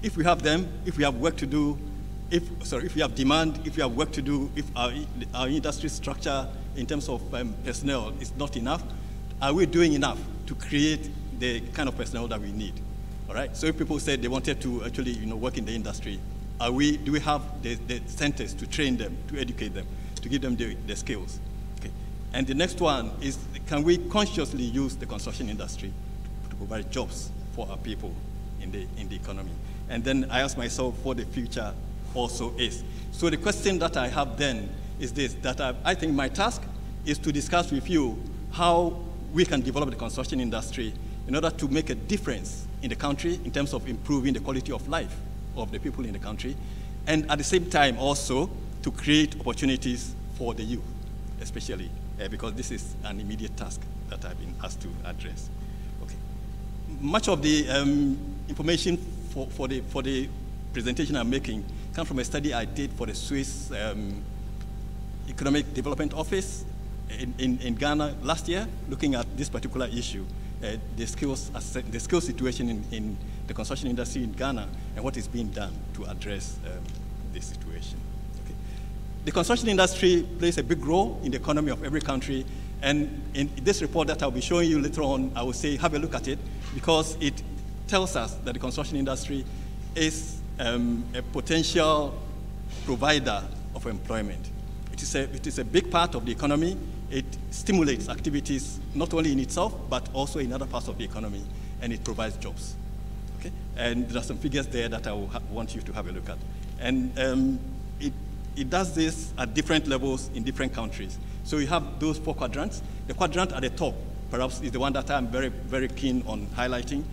if we have them, if we have work to do, if we have demand, if we have work to do, if our industry structure in terms of personnel is not enough, are we doing enough to create the kind of personnel that we need? All right. So if people said they wanted to actually, work in the industry, do we have the centers to train them, to educate them, to give them the skills? Okay. And the next one is, can we consciously use the construction industry to provide jobs for our people in the economy? And then I ask myself what the future also is. So the question that I have then is this, that I think my task is to discuss with you how we can develop the construction industry in order to make a difference in the country in terms of improving the quality of life of the people in the country, and at the same time also to create opportunities for the youth, especially because this is an immediate task that I've been asked to address. Okay. Much of the information for the presentation I'm making comes from a study I did for the Swiss Economic Development Office in Ghana last year, looking at this particular issue, the skills situation in the construction industry in Ghana and what is being done to address this situation. Okay. The construction industry plays a big role in the economy of every country, and in this report that I'll be showing you later on, I will say have a look at it, because it tells us that the construction industry is a potential provider of employment. It is a big part of the economy. It stimulates activities not only in itself, but also in other parts of the economy, and it provides jobs. Okay? And there are some figures there that I want you to have a look at. And it does this at different levels in different countries. So you have those 4 quadrants. The quadrant at the top, perhaps, is the one that I'm very, very keen on highlighting.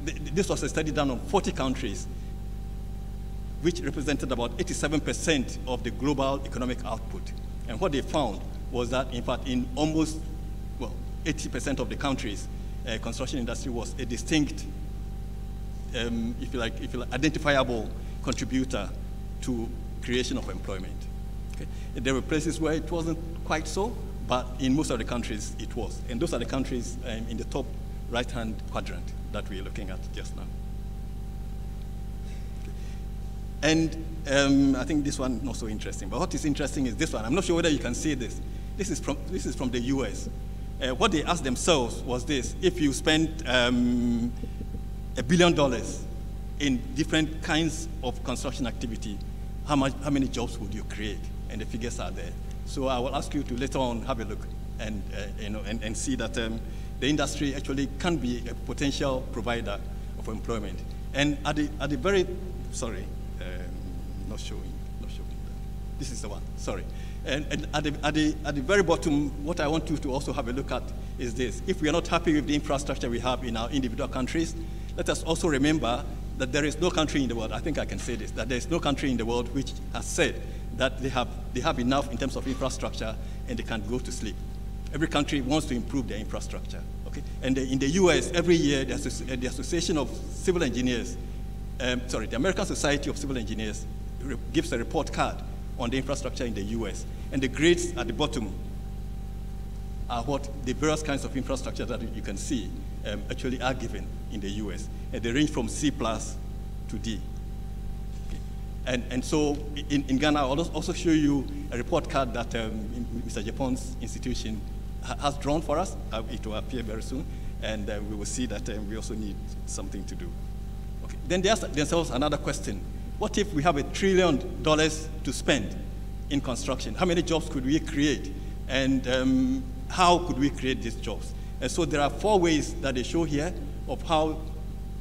This was a study done on 40 countries, which represented about 87% of the global economic output. And what they found was that, in fact, in almost, 80% of the countries, construction industry was a distinct, if you like, identifiable contributor to creation of employment. Okay? There were places where it wasn't quite so, but in most of the countries it was. And those are the countries in the top right-hand quadrant that we're looking at just now. And I think this one is not so interesting. But what is interesting is this one. I'm not sure whether you can see this. This is from the US. What they asked themselves was this: if you spent $1 billion in different kinds of construction activity, how many jobs would you create? And the figures are there. So I will ask you to later on have a look and see that the industry actually can be a potential provider of employment. And at the very, sorry. Not showing that. This is the one, sorry. And at the very bottom, what I want you to also have a look at is this. If we are not happy with the infrastructure we have in our individual countries, let us also remember that there is no country in the world, I think I can say this, that there is no country in the world which has said that they have enough in terms of infrastructure and they can go to sleep. Every country wants to improve their infrastructure, okay? And in the US, every year, the Association of Civil Engineers, the American Society of Civil Engineers gives a report card on the infrastructure in the US. And the grades at the bottom are what the various kinds of infrastructure that you can see actually are given in the US. And they range from C+ to D. Okay. And so in Ghana, I'll also show you a report card that Mr. Japon's institution has drawn for us. It will appear very soon. And we will see that we also need something to do. Okay. Then they ask themselves another question. What if we have $1 trillion to spend in construction? How many jobs could we create? And how could we create these jobs? And so there are 4 ways that they show here of how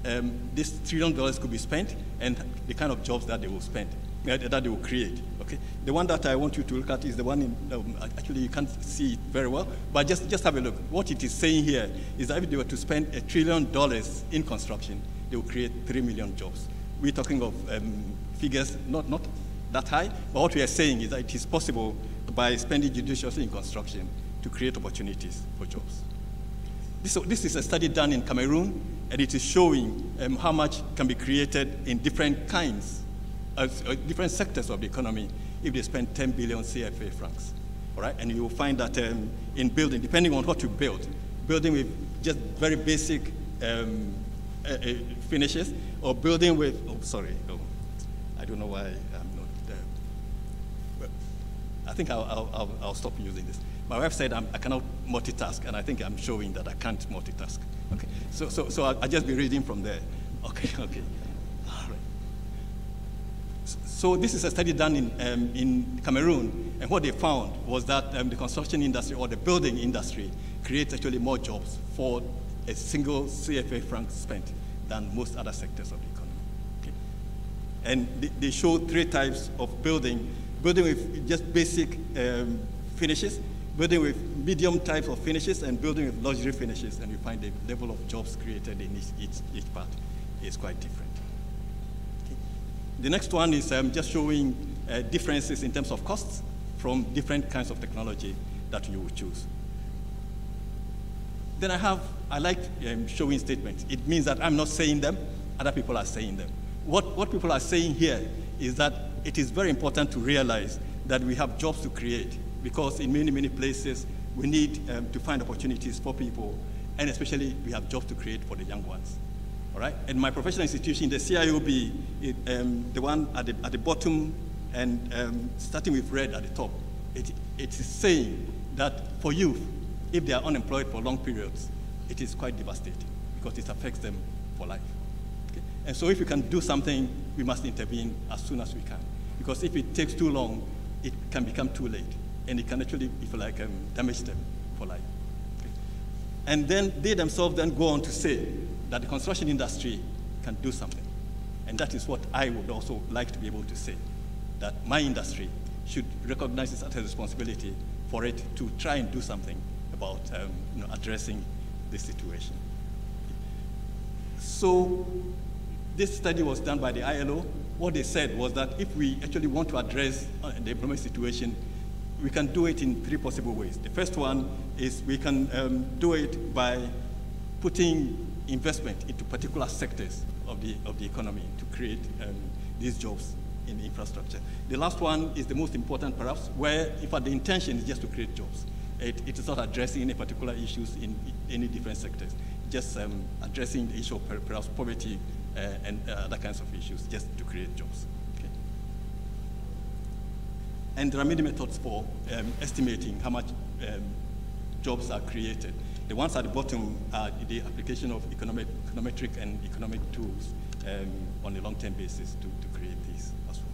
this $1 trillion could be spent and the kind of jobs that they will spend, that they will create. Okay? The one that I want you to look at is the one in, actually you can't see it very well, but just have a look. What it is saying here is that if they were to spend $1 trillion in construction, they will create 3 million jobs. We're talking of figures not that high, but what we are saying is that it is possible by spending judiciously in construction to create opportunities for jobs. This is a study done in Cameroon, and it is showing how much can be created in different kinds, different sectors of the economy if they spend 10 billion CFA francs. All right? And you will find that in building, depending on what you build, building with just very basic finishes, or building with, I don't know why I'm not there. But I think I'll stop using this. My wife said I cannot multitask, and I think I'm showing that I can't multitask. Okay, so I'll just be reading from there. Okay. All right. So this is a study done in Cameroon, and what they found was that the construction industry or the building industry creates actually more jobs for a single CFA franc spent than most other sectors of the economy. Okay. And they show 3 types of building with just basic finishes, building with medium types of finishes, and building with luxury finishes, and you find the level of jobs created in each part is quite different. Okay. The next one is just showing differences in terms of costs from different kinds of technology that you would choose. Then I like showing statements. It means that I'm not saying them, other people are saying them. What people are saying here is that it is very important to realize that we have jobs to create, because in many, many places, we need to find opportunities for people, and especially we have jobs to create for the young ones. All right? And my professional institution, the CIOB, the one at the bottom and starting with red at the top, it is saying that for youth, if they are unemployed for long periods, it is quite devastating because it affects them for life. Okay? And so if we can do something, we must intervene as soon as we can. Because if it takes too long, it can become too late. And it can actually, if you like, damage them for life. Okay? And then they themselves then go on to say that the construction industry can do something. And that is what I would also like to be able to say, that my industry should recognize this as a responsibility for it to try and do something about addressing this situation. So this study was done by the ILO. What they said was that if we actually want to address the employment situation, we can do it in 3 possible ways. The first one is we can do it by putting investment into particular sectors of the economy to create these jobs in the infrastructure. The last one is the most important, perhaps, where in fact the intention is just to create jobs. It is not addressing any particular issues in any different sectors, just addressing the issue of perhaps poverty and other kinds of issues, just to create jobs. Okay. And there are many methods for estimating how much jobs are created. The ones at the bottom are the application of econometric and economic tools on a long-term basis to create these as well.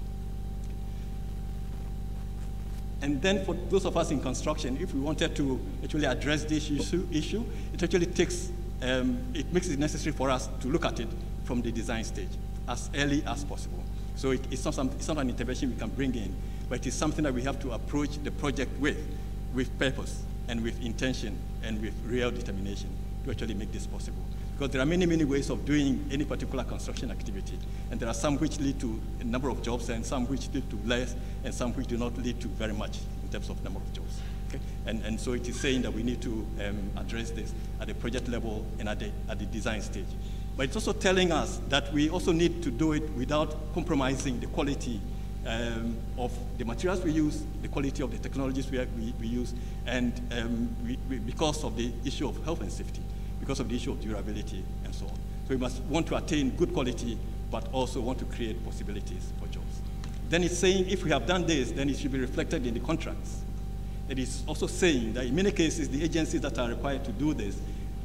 And then for those of us in construction, if we wanted to actually address this issue, it actually takes, it makes it necessary for us to look at it from the design stage as early as possible. So it's not an intervention we can bring in, but it is something that we have to approach the project with purpose and with intention and with real determination to actually make this possible. Because there are many, many ways of doing any particular construction activity. And there are some which lead to a number of jobs, and some which lead to less, and some which do not lead to very much in terms of number of jobs. Okay? And so it is saying that we need to address this at the project level and at the design stage. But it's also telling us that we also need to do it without compromising the quality of the materials we use, the quality of the technologies we use, and because of the issue of health and safety, because of the issue of durability and so on. So we must want to attain good quality, but also want to create possibilities for jobs. Then it's saying if we have done this, then it should be reflected in the contracts. It is also saying that in many cases, the agencies that are required to do this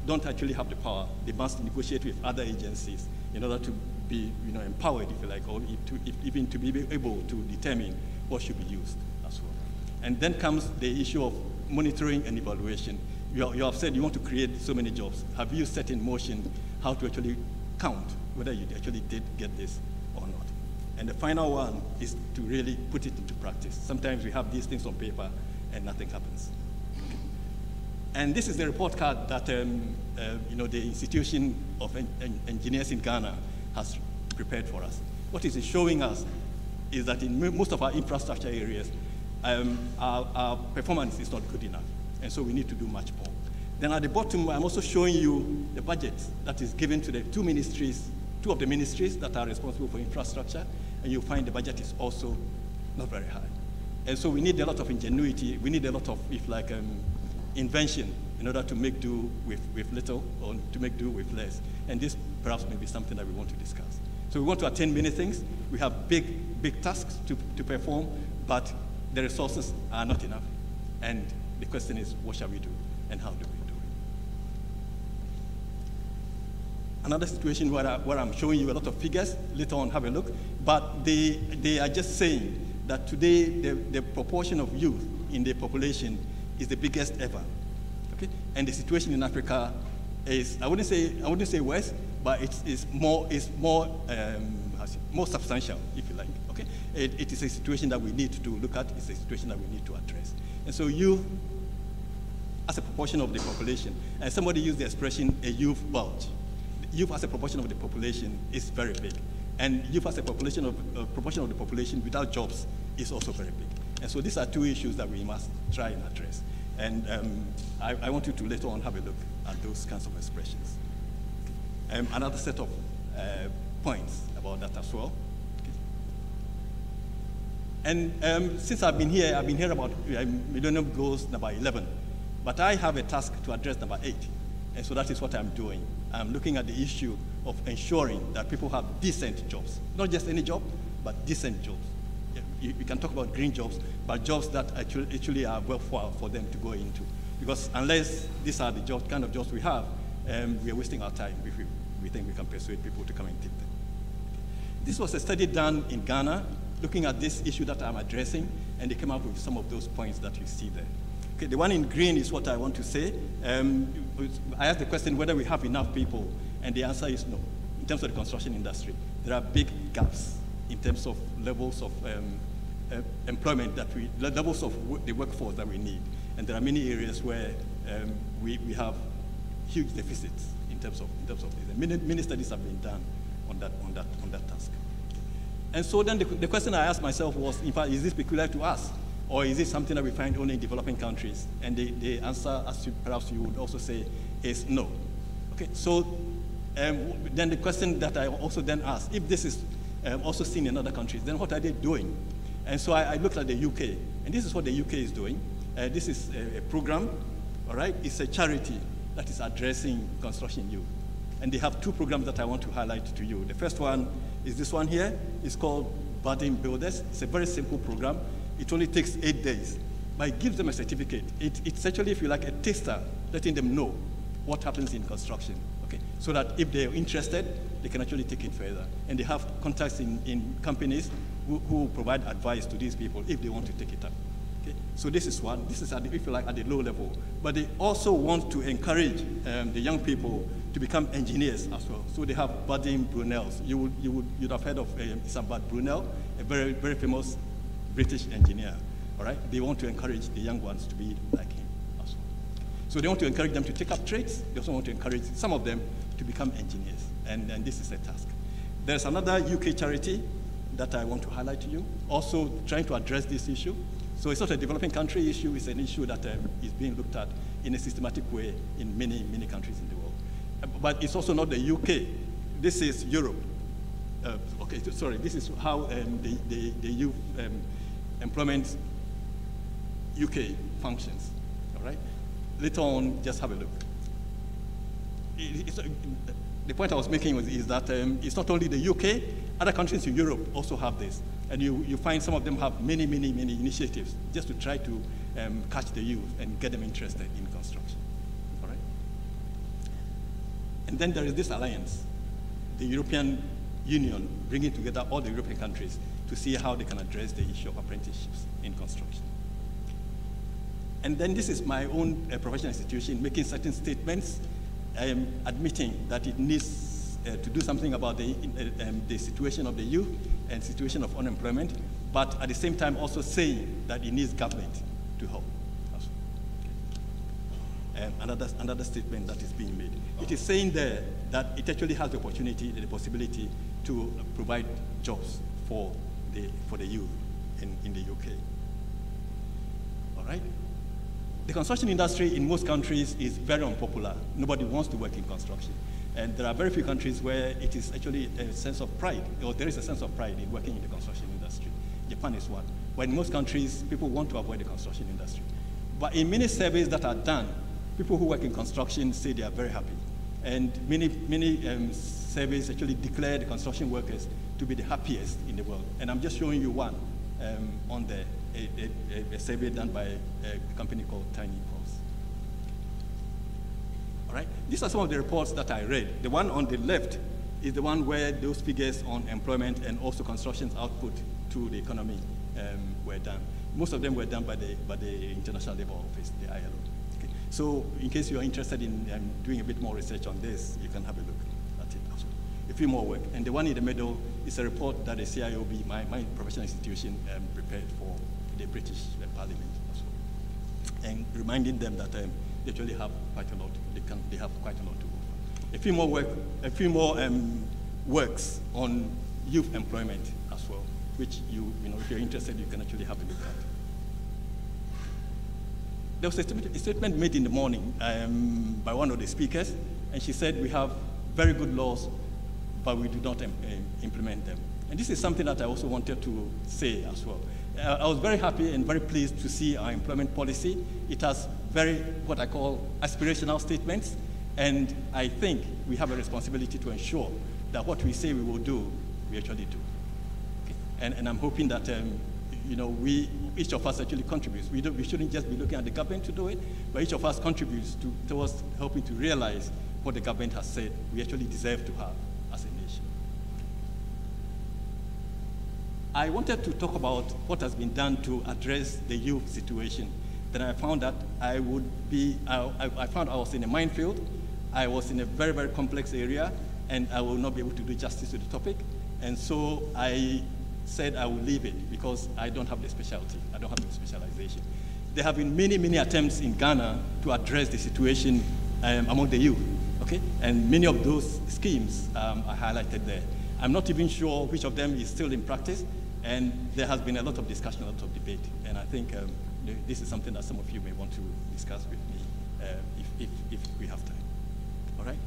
don't actually have the power. They must negotiate with other agencies in order to be empowered, if you like, or even to be able to determine what should be used as well. And then comes the issue of monitoring and evaluation. You have said you want to create so many jobs. Have you set in motion how to actually count whether you actually did get this or not? And the final one is to really put it into practice. Sometimes we have these things on paper and nothing happens. Okay. And this is the report card that the Institution of Engineers in Ghana has prepared for us. What it is showing us is that in most of our infrastructure areas, our performance is not good enough. And so we need to do much more. Then at the bottom, I'm also showing you the budget that is given to the two of the ministries that are responsible for infrastructure, and you'll find the budget is also not very high. And so we need a lot of ingenuity, we need a lot of, invention in order to make do with little or to make do with less. And this perhaps maybe something that we want to discuss. So we want to attain many things. We have big tasks to perform, but the resources are not enough. And the question is, what shall we do, and how do we do it? Another situation where I'm showing you a lot of figures, later on have a look, but they are just saying that today the proportion of youth in the population is the biggest ever. Okay? And the situation in Africa is, I wouldn't say worse, but it's more substantial, if you like. Okay? It is a situation that we need to look at. It's a situation that we need to address. And so youth, as a proportion of the population, and somebody used the expression a youth bulge. Youth as a proportion of the population is very big. And youth as a proportion of the population without jobs is also very big. And so these are two issues that we must try and address. And I want you to later on have a look at those kinds of expressions. Another set of points about that as well. Okay. And since I've been here about Millennium Goals number 11. But I have a task to address number 8. And so that is what I'm doing. I'm looking at the issue of ensuring that people have decent jobs. Not just any job, but decent jobs. You can talk about green jobs, but jobs that actually are worthwhile for them to go into. Because unless these are the kind of jobs we have, we are wasting our time if we think we can persuade people to come and take them. This was a study done in Ghana, looking at this issue that I'm addressing, and they came up with some of those points that you see there. Okay, the one in green is what I want to say. I asked the question whether we have enough people, and the answer is no. In terms of the construction industry, there are big gaps in terms of levels of employment levels of the workforce that we need. And there are many areas where we have huge deficits in terms of this. And many studies have been done on that task. And so then the question I asked myself was, in fact, is this peculiar to us? Or is it something that we find only in developing countries? And the answer, as perhaps you would also say, is no. Okay, so then the question that I also then asked, if this is also seen in other countries, then what are they doing? And so I looked at the UK, and this is what the UK is doing. This is a program, all right? It's a charity that is addressing construction youth. And they have two programs that I want to highlight to you. The first one is this one here. It's called Budding Builders. It's a very simple program. It only takes 8 days, but it gives them a certificate. It's actually, if you like, a taster, letting them know what happens in construction, okay? So that if they're interested, they can actually take it further. And they have contacts in companies who provide advice to these people if they want to take it up. Okay? So this is one. This is, if you like, at the low level. But they also want to encourage the young people to become engineers as well. So they have budding Brunels. You'd have heard of Isambard Brunel, a very, very famous British engineer, all right? They want to encourage the young ones to be like him as well. So they want to encourage them to take up trades. They also want to encourage some of them to become engineers, and this is a task. There's another UK charity that I want to highlight to you, also trying to address this issue. So it's not a developing country issue, it's an issue that is being looked at in a systematic way in many, many countries in the world. But it's also not the UK. This is Europe. Okay, sorry, this is how the youth employment UK functions, all right? Later on, just have a look. The point I was making is that it's not only the UK, other countries in Europe also have this. And you find some of them have many, many, many initiatives just to try to catch the youth and get them interested in construction, all right? And then there is this alliance, the European Union, bringing together all the European countries to see how they can address the issue of apprenticeships in construction. And then this is my own professional institution making certain statements, admitting that it needs to do something about the situation of the youth and situation of unemployment, but at the same time also saying that it needs government to help. Another statement that is being made. It is saying there that it actually has the opportunity, the possibility to provide jobs for the youth in the UK. All right? The construction industry in most countries is very unpopular. Nobody wants to work in construction. And there are very few countries where it is actually a sense of pride, or there is a sense of pride in working in the construction industry. Japan is one. But in most countries, people want to avoid the construction industry. But in many surveys that are done, people who work in construction say they are very happy. And many surveys actually declare the construction workers to be the happiest in the world. And I'm just showing you one on there, a survey done by a company called Tiny Pulse. All right, these are some of the reports that I read. The one on the left is the one where those figures on employment and also construction's output to the economy were done. Most of them were done by the International Labour Office, the ILO. Okay. So in case you are interested in doing a bit more research on this, you can have a look at it also. A few more work. And the one in the middle is a report that the CIOB, my professional institution, prepared for the British Parliament as well. And reminding them that they actually have quite a lot, they have quite a lot to offer. A few more works on youth employment as well, which if you're interested, you can actually have a look at. There was a statement made in the morning by one of the speakers, and she said we have very good laws, but we do not implement them. And this is something that I also wanted to say as well. I was very happy and very pleased to see our employment policy. It has very, what I call, aspirational statements, and I think we have a responsibility to ensure that what we say we will do, we actually do. Okay. And I'm hoping that each of us actually contributes. We shouldn't just be looking at the government to do it, but each of us contributes towards helping to realize what the government has said we actually deserve to have as a nation. I wanted to talk about what has been done to address the youth situation. Then I found that I found I was in a minefield. I was in a very, very complex area, and I will not be able to do justice to the topic. And so I said I will leave it because I don't have the specialty. I don't have the specialization. There have been many, many attempts in Ghana to address the situation among the youth, okay? And many of those schemes are highlighted there. I'm not even sure which of them is still in practice, and there has been a lot of discussion, a lot of debate, and I think this is something that some of you may want to discuss with me if we have time, all right?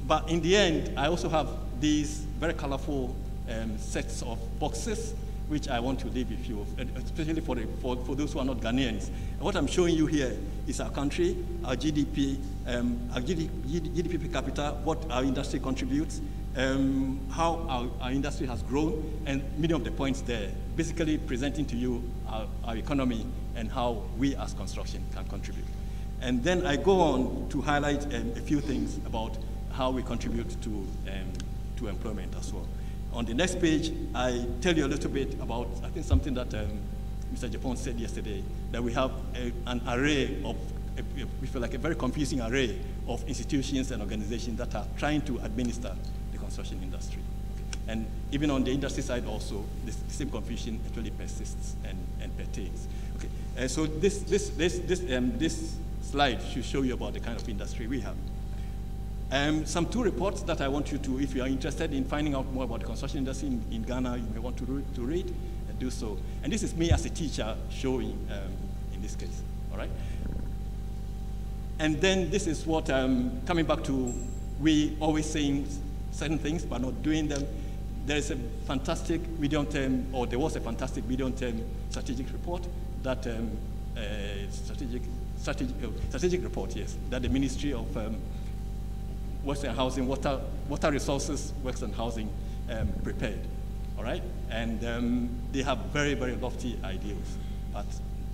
But in the end, I also have these very colorful sets of boxes, which I want to leave with you, especially for those who are not Ghanaians. And what I'm showing you here is our country, our GDP, our GDP per capita, what our industry contributes, how our industry has grown, and many of the points there, basically presenting to you our economy and how we as construction can contribute. And then I go on to highlight a few things about how we contribute to employment as well. On the next page, I tell you a little bit about, I think, something that Mr. Japon said yesterday, that we have an array of, we feel like a very confusing array of institutions and organizations that are trying to administer the construction industry. Okay. And even on the industry side also, the same confusion actually persists and pertains. Okay. So this slide should show you about the kind of industry we have. Some two reports that I want you to, if you are interested in finding out more about the construction industry in Ghana, you may want to read and do so. And this is me as a teacher showing in this case, all right? And then this is what, coming back to, we always saying certain things but not doing them. There is a fantastic medium-term, or there was a fantastic medium-term strategic report that, strategic report, yes, that the Ministry of Works and Housing, Water Resources, Works and Housing prepared, all right? And they have very, very lofty ideals, but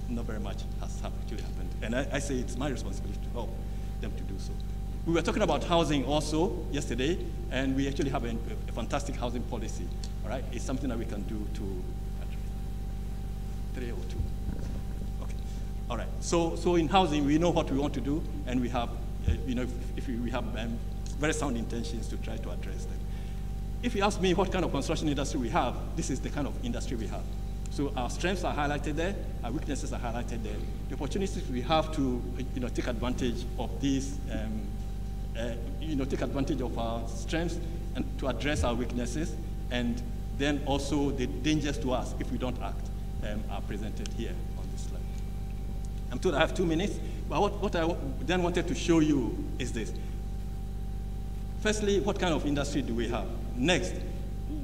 not very much has actually happened. And I say it's my responsibility to help them to do so. We were talking about housing also yesterday, and we actually have a fantastic housing policy, all right? It's something that we can do to, 3 or 2. Okay, all right. So in housing, we know what we want to do, and we have, if we have very sound intentions to try to address them. If you ask me what kind of construction industry we have, this is the kind of industry we have. So our strengths are highlighted there, our weaknesses are highlighted there. The opportunities we have to take advantage of these, take advantage of our strengths and to address our weaknesses, and then also the dangers to us if we don't act are presented here on this slide. I'm told I have 2 minutes, but what I then wanted to show you is this. Firstly, what kind of industry do we have? Next,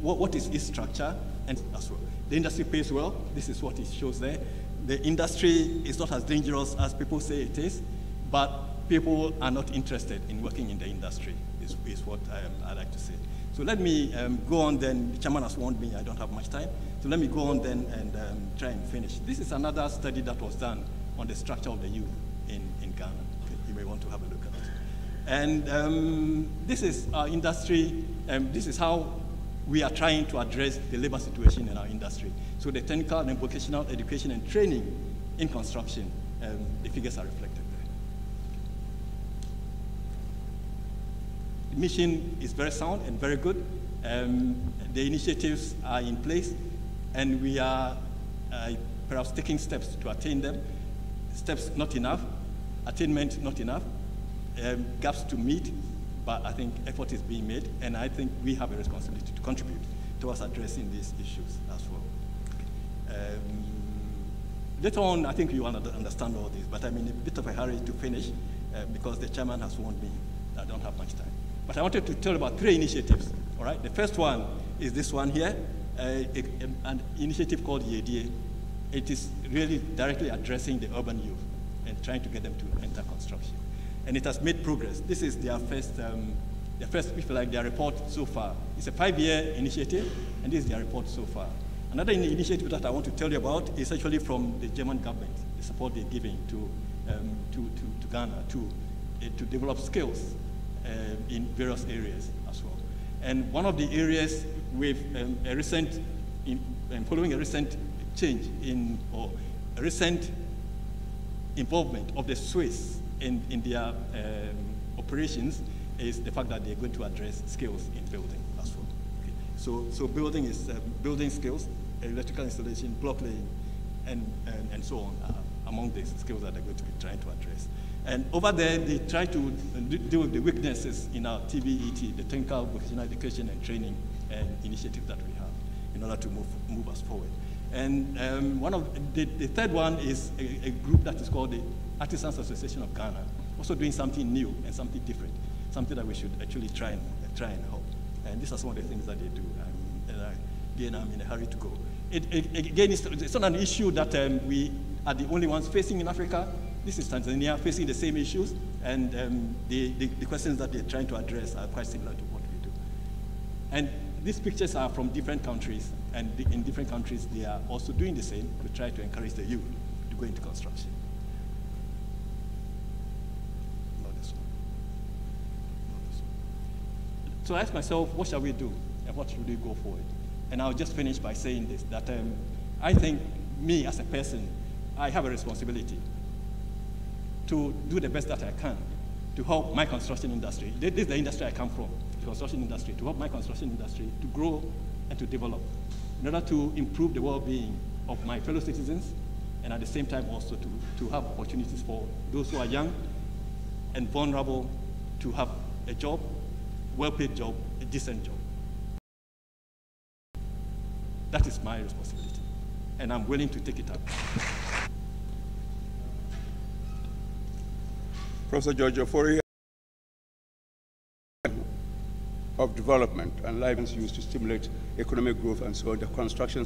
what is its structure? And as well, the industry pays well. This is what it shows there. The industry is not as dangerous as people say it is, but people are not interested in working in the industry, is what I like to say. So let me go on then. The chairman has warned me I don't have much time. So let me go on then and try and finish. This is another study that was done on the structure of the youth in Ghana. Okay, you may want to have a look at it. And this is our industry. This is how we are trying to address the labor situation in our industry. So the technical and vocational education and training in construction, the figures are reflected there. The mission is very sound and very good. The initiatives are in place, and we are perhaps taking steps to attain them. Steps not enough, attainment not enough, gaps to meet, but I think effort is being made, and I think we have a responsibility to contribute towards addressing these issues as well. Later on, I think you want to understand all this, but I'm in a bit of a hurry to finish because the chairman has warned me that I don't have much time. But I wanted to tell about 3 initiatives, all right? The first one is this one here, an initiative called YEDIE. It is really directly addressing the urban youth and trying to get them to enter construction. And it has made progress. This is their first, if you like, their report so far. It's a 5-year initiative, and this is their report so far. Another initiative that I want to tell you about is actually from the German government, the support they're giving to Ghana to develop skills in various areas as well. And one of the areas with following a recent change or a recent involvement of the Swiss in their operations is the fact that they're going to address skills in building as well. Okay. So building is building skills, electrical installation, block laying, and so on among the skills that they're going to be trying to address. And over there, they try to deal with the weaknesses in our TVET, the Technical Vocational Education and Training initiative that we have in order to move us forward. And the third one is a group that is called the Artisans Association of Ghana, also doing something new and something different, something that we should actually try and help. And these are some of the things that they do. Again, I'm in a hurry to go. Again, it's not an issue that we are the only ones facing in Africa. This is Tanzania facing the same issues, and the questions that they're trying to address are quite similar to what we do. And these pictures are from different countries, and in different countries, they are also doing the same to try to encourage the youth to go into construction. Not this one. Not this one. So I asked myself, what shall we do, and what should we go forward? And I'll just finish by saying this, that I think me as a person, I have a responsibility to do the best that I can to help my construction industry. This is the industry I come from, the construction industry, to help my construction industry to grow and to develop in order to improve the well-being of my fellow citizens, and at the same time also to have opportunities for those who are young and vulnerable to have a job, well-paid job, a decent job. That is my responsibility, and I'm willing to take it up. Professor George Ofori of development and lives used to stimulate economic growth and so on the construction